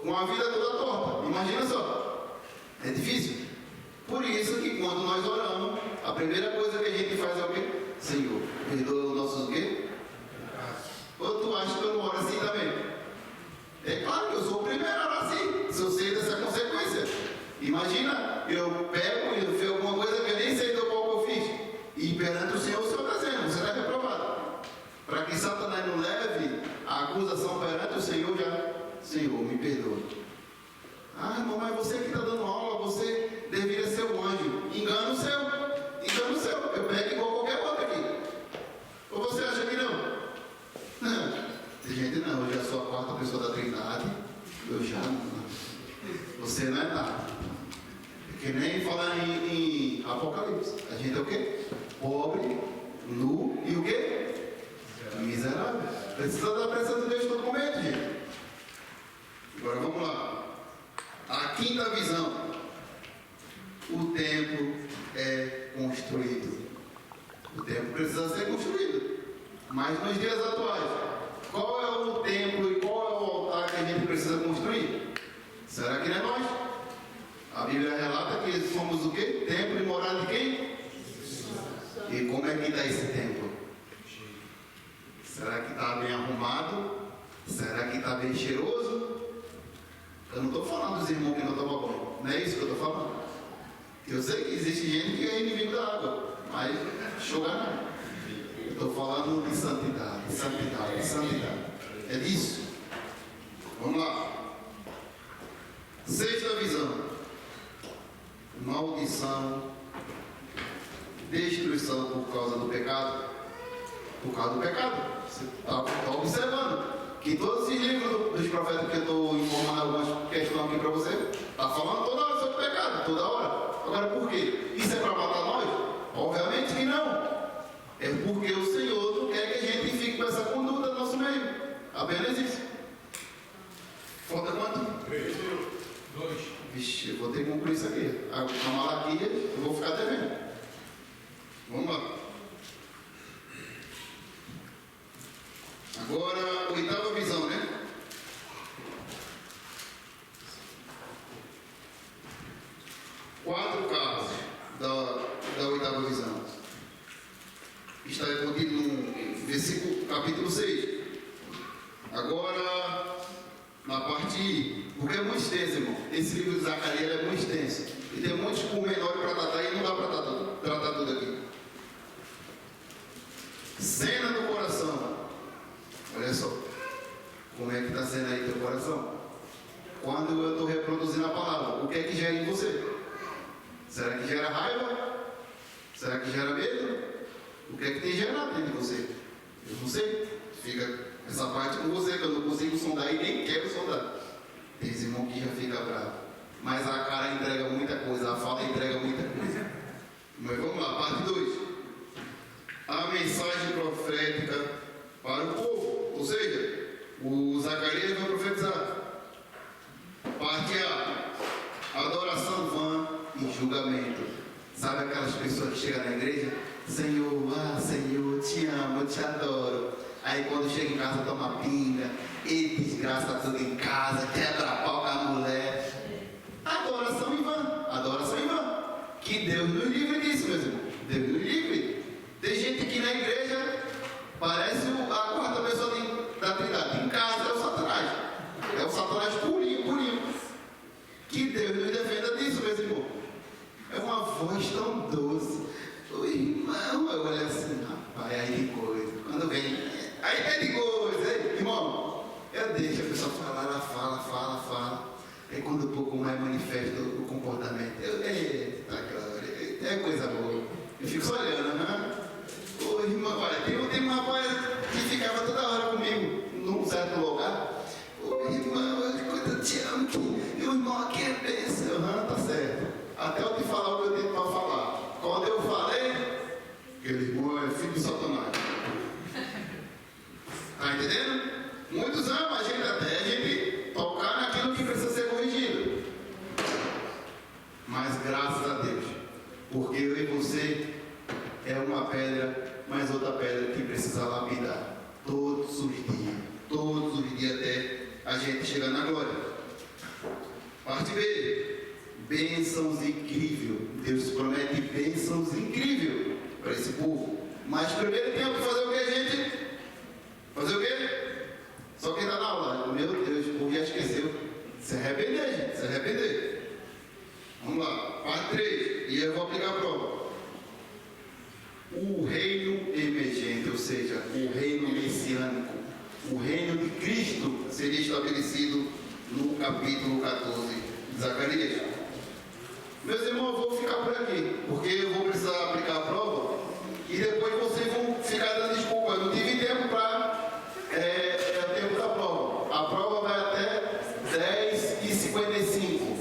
com a vida toda torta. Imagina só. É difícil. Por isso que quando nós oramos, a primeira coisa que a gente faz é o quê? Senhor, perdoa os nossos quê? Ou tu acha que eu não oro assim também? É claro que eu sou o primeiro a orar assim, se eu sei dessa consequência. Imagina, eu pego e eu fiz alguma coisa que eu nem sei do qual eu fiz. E perante o Senhor está dizendo, você está reprovado. Para que Satanás não leve a acusação perante o Senhor, Senhor, me perdoa. Ah, irmão, mas você que está dando aula, você deveria ser um anjo. Engano o seu. Eu pego igual qualquer outro aqui. Ou você acha que não? Não. Tem gente não, eu já sou a quarta pessoa da Trindade. Eu já não. Você não é nada. Que nem falar em Apocalipse. A gente é o quê? Pobre, nu e o quê? Miserável. Precisa da presença de Deus em todo momento, gente. Agora vamos lá. A quinta visão. O templo é construído. O templo precisa ser construído. Mas nos dias atuais, qual é o templo e qual é o altar que a gente precisa construir? Será que não é nós? A Bíblia relata que somos o quê? Templo e morada de quem? E como é que está esse templo? Será que está bem arrumado? Será que está bem cheiroso? Eu não estou falando dos irmãos que não tomam banho. Não é isso que eu estou falando. Eu sei que existe gente que é inimigo da água, mas enxugar não. Eu estou falando de santidade. É disso. Vamos lá. Sexta visão. Maldição. Destruição por causa do pecado. Por causa do pecado. Você está observando que todos esses livros dos profetas que eu estou informando algumas questões aqui para você, está falando toda hora sobre pecado, toda hora. Agora por quê? Isso é para matar nós? Obviamente que não. É porque o Senhor não quer que a gente fique com essa conduta no nosso meio. Apenas isso. Falta quanto? 3. 2. Vixe, eu vou ter que concluir isso aqui. A Malaquias eu vou ficar devendo. Vamos lá. Agora, oitava visão, né? Quatro carros da capítulo 6. Agora, na parte I, porque é muito extenso, irmão. Esse livro de Zacarias é muito extenso. E tem muitos pormenores para tratar e não dá para tratar tudo aqui. Cena do coração. Olha só. Como é que está sendo aí teu coração? Quando eu estou reproduzindo a palavra, o que é que gera em você? Será que gera raiva? Será que gera medo? O que é que tem gerado dentro de você? Eu não sei. Fica essa parte com você, que eu não consigo sondar e nem quero sondar. Tem esse irmão que já fica bravo. Mas a cara entrega muita coisa, a fala entrega muita coisa. Mas vamos lá, parte 2. A mensagem profética para o povo. Ou seja, o Zacarias vai profetizar. Parte A. Adoração vã e julgamento. Sabe aquelas pessoas que chegam na igreja? Senhor, Senhor, te amo, eu te adoro. Aí quando chega em casa toma pinga, e desgraça tudo em casa, quebra a pau com a mulher. Adoração em vão, adoração em vão. Que Deus nos livre disso, meus irmãos. Deus nos livre. Tem gente que na igreja parece a quarta pessoa da Trindade. Em casa é o Satanás. É o Satanás purinho, purinho. Que Deus nos defenda disso, meus irmãos. É uma voz tão doce. O irmão, eu olho assim, rapaz, aí de coisa. Quando vem, aí é de coisa, hein? Irmão, eu deixo a pessoa falar, ela fala. Aí quando um pouco mais manifesta o comportamento, eita glória, é coisa boa. Eu fico só olhando, né? Ô irmão, olha, tem um rapaz que ficava toda hora comigo, num certo lugar. Ô irmão, eu te amo, que meu irmão aqui é bênção. Tá certo. Até eu te falar o que eu tenho para falar. Quando eu falei, aquele irmão é filho de Satanás. Tá entendendo? Muitos amam a gente até a gente tocar naquilo que precisa ser corrigido. Mas graças a Deus, porque eu e você é uma pedra, mas outra pedra que precisa lapidar todos os dias até a gente chegar na glória. Parte B. Bênçãos incríveis. Deus promete bênçãos incríveis para esse povo. Mas primeiro tem que fazer o que, gente? Fazer o quê? Só quem está na aula. Meu Deus, o povo já esqueceu. Se arrepender, gente. Se arrepender. Vamos lá. Parte 3. E eu vou aplicar a prova. O reino emergente, ou seja, o reino messiânico, o reino de Cristo seria estabelecido no capítulo 14 de Zacarias. Meus irmãos, eu vou ficar por aqui, porque eu vou precisar aplicar a prova e depois vocês vão ficar dando desculpa. Eu não tive tempo para o tempo da prova. A prova vai até 10h55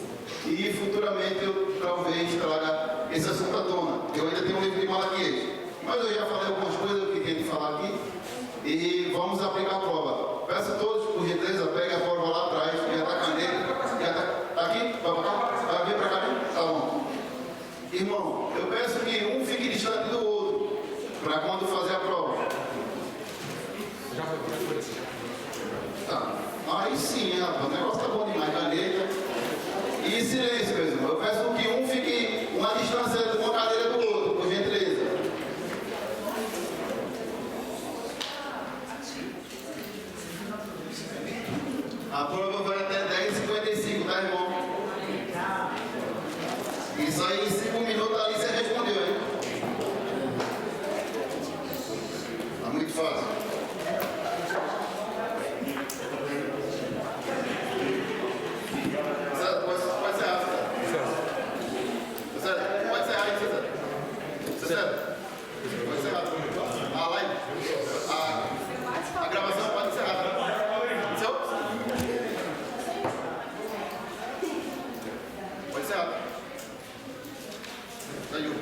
e futuramente eu talvez traga esse assunto à tona. Eu ainda tenho um livro de Malaquias, mas eu já falei algumas coisas que tenho que falar aqui e vamos aplicar a prova. Peço a todos, por gentileza, pegue a prova lá atrás, já está a caneta, já está aqui, vai para cá, vai vir para cá, né? Tá bom. Irmão, eu peço que um fique distante do outro, para quando fazer a prova. Já foi assim. Tá. Aí sim, rapaz, o negócio tá bom demais, caneta. E silêncio, meu irmão. Eu peço que um fique uma distância de uma cadeira do outro, por gentileza. A prova vai até 10h55, tá, irmão? Isso aí, em 5 minutos ali você respondeu, hein? Tá muito fácil. Pode ser rápido. Pode ser rápido, César. Pode ser rápido. A live, a gravação pode ser rápida. Pode ser rápido. Saiu.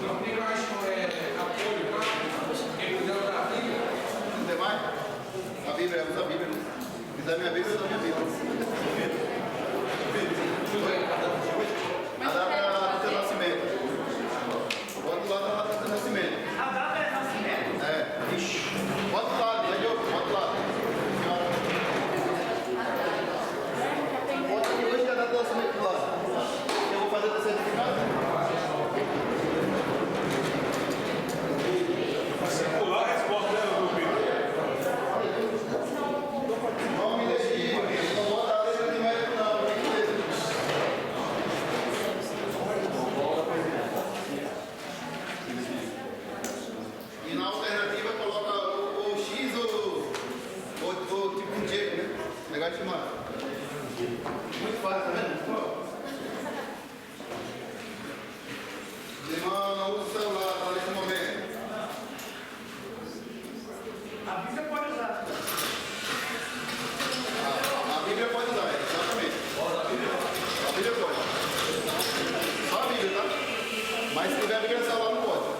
Não tem mais apoio, tá? Quem cuidar da Bíblia. Não tem mais? A Bíblia, usa a Bíblia. Me dá minha Bíblia, eu dou minha Bíblia. A data é do teu nascimento. Bota do lado da data do teu nascimento. A data é nascimento? É. Bota do lado, entendeu? Bota do lado. Bota hoje a data do nascimento do lado. pegar e filmar. Muito fácil, tá vendo? Irmão, não usa o celular para nesse momento. A Bíblia pode usar. A Bíblia pode usar, exatamente. A Bíblia pode. Só a Bíblia, tá? Mas se tiver a Bíblia no celular, não pode.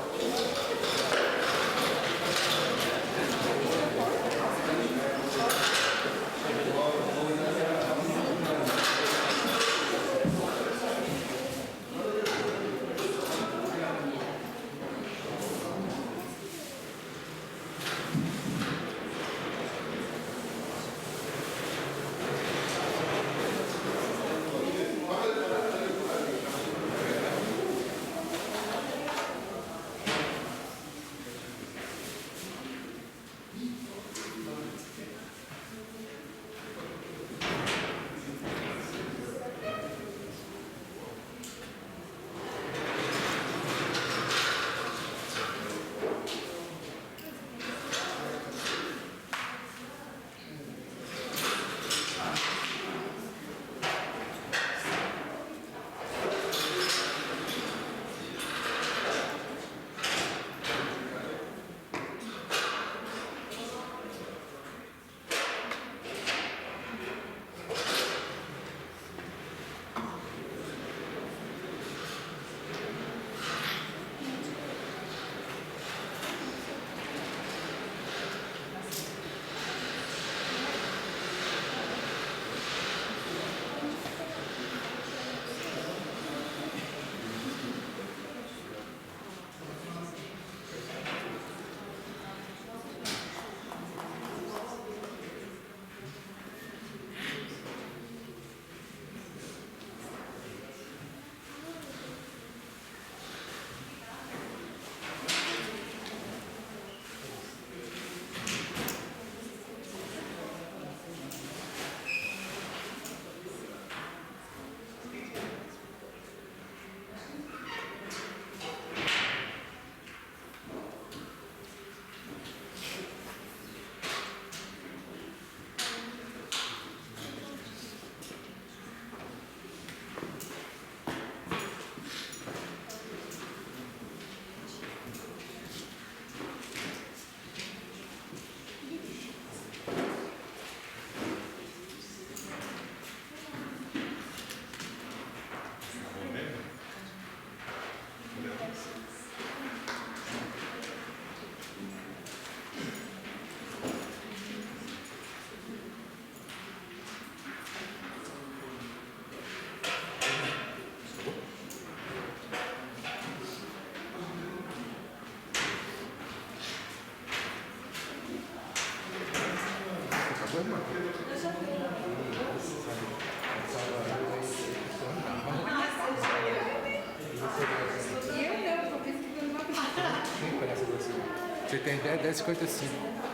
Você tem 10,55.